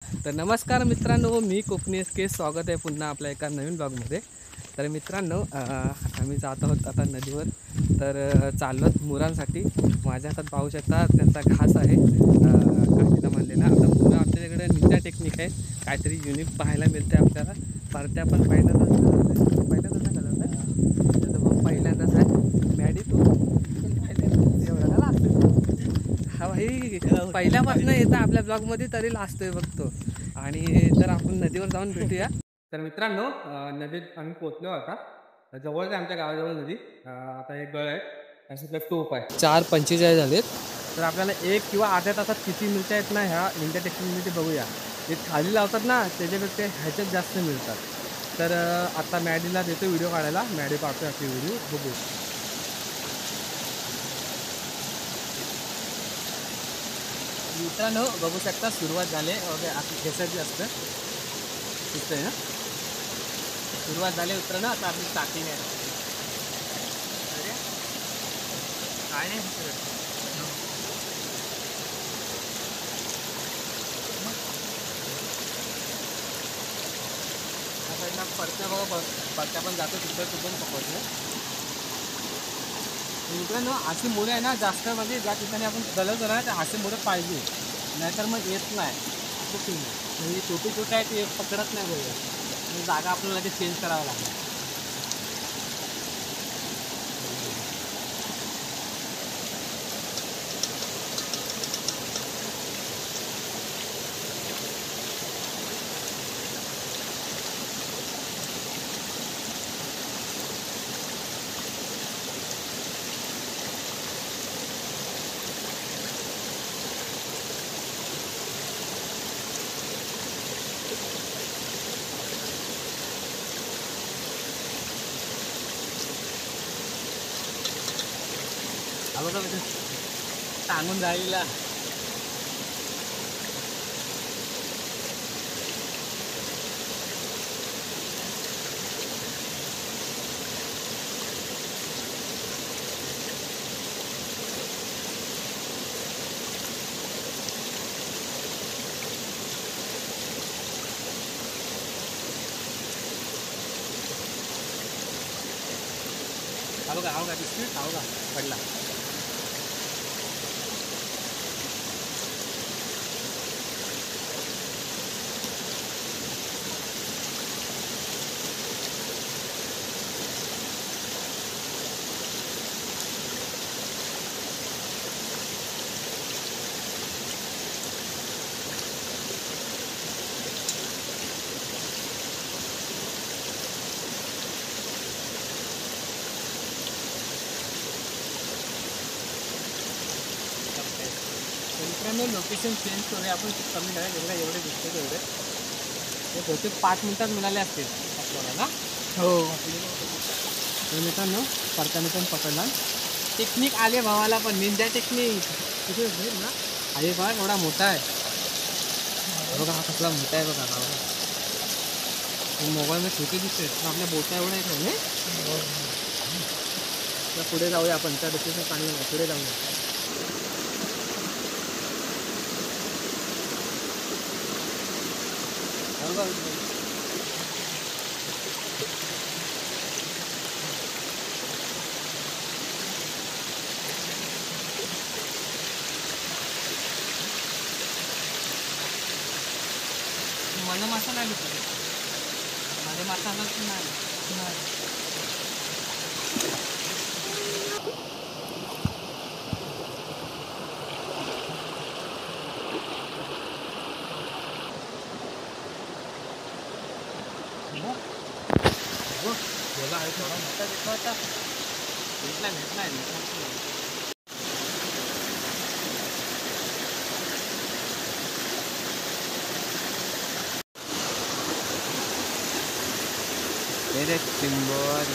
तर नमस्कार मित्रांनो, मी कोकणी एस स्वागत आहे पुन्हा आपल्या एका नवीन ब्लॉगमध्ये. तर मित्रांनो, आम्ही जात आहोत आता नदीवर. तर चाललो आहोत मुरांसाठी. माझ्या हातात पाहू शकता त्यांचा घास आहे काठीला मानलेला. आता मुरं आमच्याकडे निंजा टेक्निक आहे, काहीतरी युनिक पाहायला मिळते आपल्याला. परत्या पण पहिल्यांदाच तर मग पहिल्यांदाच आहे मॅडी तू एवढा लागतो. हा भाई पहिल्यापासून येतं आपल्या ब्लॉगमध्ये तरी लाजतोय बघतो. आणि तर आपण नदीवर जाऊन भेटूया. तर मित्रांनो, नदीत आम्ही पोहोचलो आता. जवळच आहे आमच्या गावाजवळ नदी. आता एक गळ आहे, त्याच्यातलं टोप आहे. 4:45 झालेत. तर आपल्याला 1 किंवा अर्ध्या तासात किती मिळत आहेत ना ह्या इंडिया टेक्निकमध्ये बघूया. ते खाली लावतात ना त्याच्यापेक्षा ह्याच्यात जास्त मिळतात. तर आता मॅडीला देतो व्हिडिओ काढायला. मॅडी काढतो आपली व्हिडिओ बघू. मित्रांनो बघू शकता सुरुवात झाली. आपली खेसायची असतं दिसतंय ना. सुरुवात झाली मित्रांनो. आता आपली स्टार्टिंग आहे. अरे काय नाही साईडला परत्या बघा, परत्या पण जातो तिकडं पकडतो. मित्रांनो अशी मुलं आहे ना जास्त, म्हणजे ज्या ठिकाणी आपण गलत ना त्या अशी मुलं पाहिजे, नाहीतर मग येत नाही. कुठे म्हणजे छोटे छोटे आहेत ते पकडत नाही बरोबर. जागा आपल्याला ते चेंज करावं लागेल. बघा सांगून जायला बघा दिसतोय का पडला. मित्रांनो लोकेशन चेंज करूया आपण. कमी नाही एवढे एवढे दिसते तेवढे. ते बहुतेक 5 मिनिटात मिळाले असतील आपल्याला ना. हो तर मित्रांनो परताने पण पकडला. टेक्निक आले भावाला पण, निंजा टेक्निक किती ना. आहे बघा एवढा मोठा आहे बघा. हा कसला मोठा आहे बघा. मोबाईलमध्ये छोटे दिसते पण आपल्या बोटा एवढा आहे ना. पुढे जाऊया आपण. त्या डोक्याचं पाणी पुढे जाऊया. मला मासा नाही दिसत. माझे मासा नाही. बोला आहे थोडा मोठा दिसला होता. भेटला सिंबल.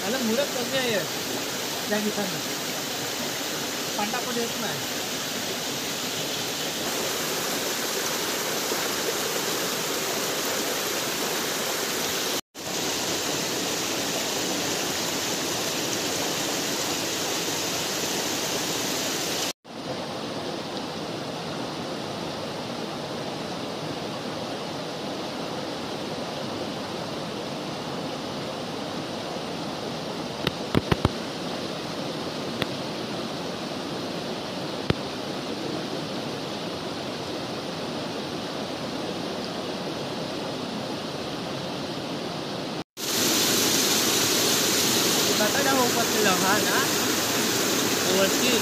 मला मुरत कमी आहे त्या ठिकाणी. पांडा पण येत नाही. उपसलेला हा ना वरती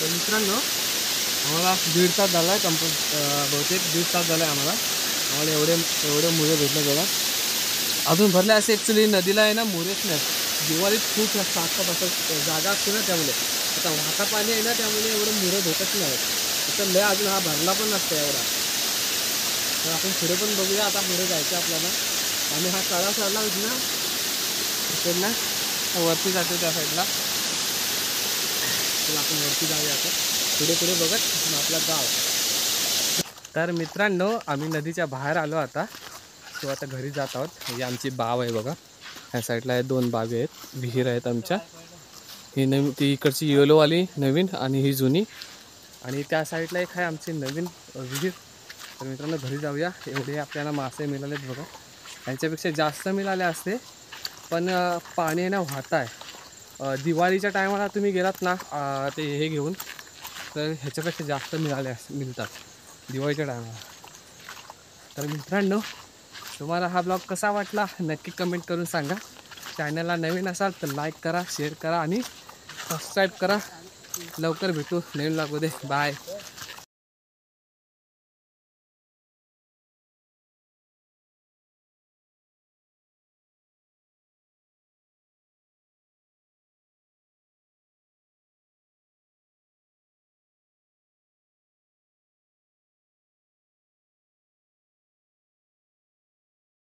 तर मित्रांनो आम्हाला 1.5 तास झाला आहे बहुतेक 1.5 तास झाला आहे आम्हाला एवढे मुळे भेटले बघा. अजून भरले असे ॲक्च्युली नदीला आहे ना मुरेच नाहीत. दिवाळीत खूप असतात असं जागा असते ना त्यामुळे. आता वाहता पाणी आहे ना त्यामुळे एवढं मुरे भेटत नाही. तर लय अजून हा भरला पण नसतं एवढा. तर आपण पुढे पण बघूया. आता पुढे जायचं आपल्याला. आणि हा काळा साईडला होती ना इकडे ना वरती जातो त्या साईडला. तर आपण वरती जाऊया आता. पुढे बघत आपलं गाव. तर मित्रांनो आम्ही नदीच्या बाहेर आलो आता. तो आता घरी जात आहोत. ही आमची बाव आहे बघा. ह्या साईडला 2 बावे आहेत, विहीर आहेत आमच्या. ही नवीन ती इकडची येलोवाली नवीन आणि ही जुनी. आणि त्या साईडला एक आहे आमची नवीन विहीर. तर मित्रांनो घरी जाऊया. एवढे आपल्याला मासे मिळालेत बघा. यांच्यापेक्षा जास्त मिळाले असते पण पाणी आहे ना वाहत आहे. दिवाळीच्या टायमाला तुम्ही गेलात ना ते हे घेऊन तर ह्याच्यापेक्षा जास्त मिळतात दिवाळीच्या टायमाला. तर मित्रांनो तुम्हाला हा ब्लॉग कसा वाटला नक्की कमेंट करून सांगा. चॅनलला नवीन असाल तर लाईक करा, शेअर करा आणि सबस्क्राईब करा. लवकर भेटू नवीन ब्लॉगमध्ये. बाय.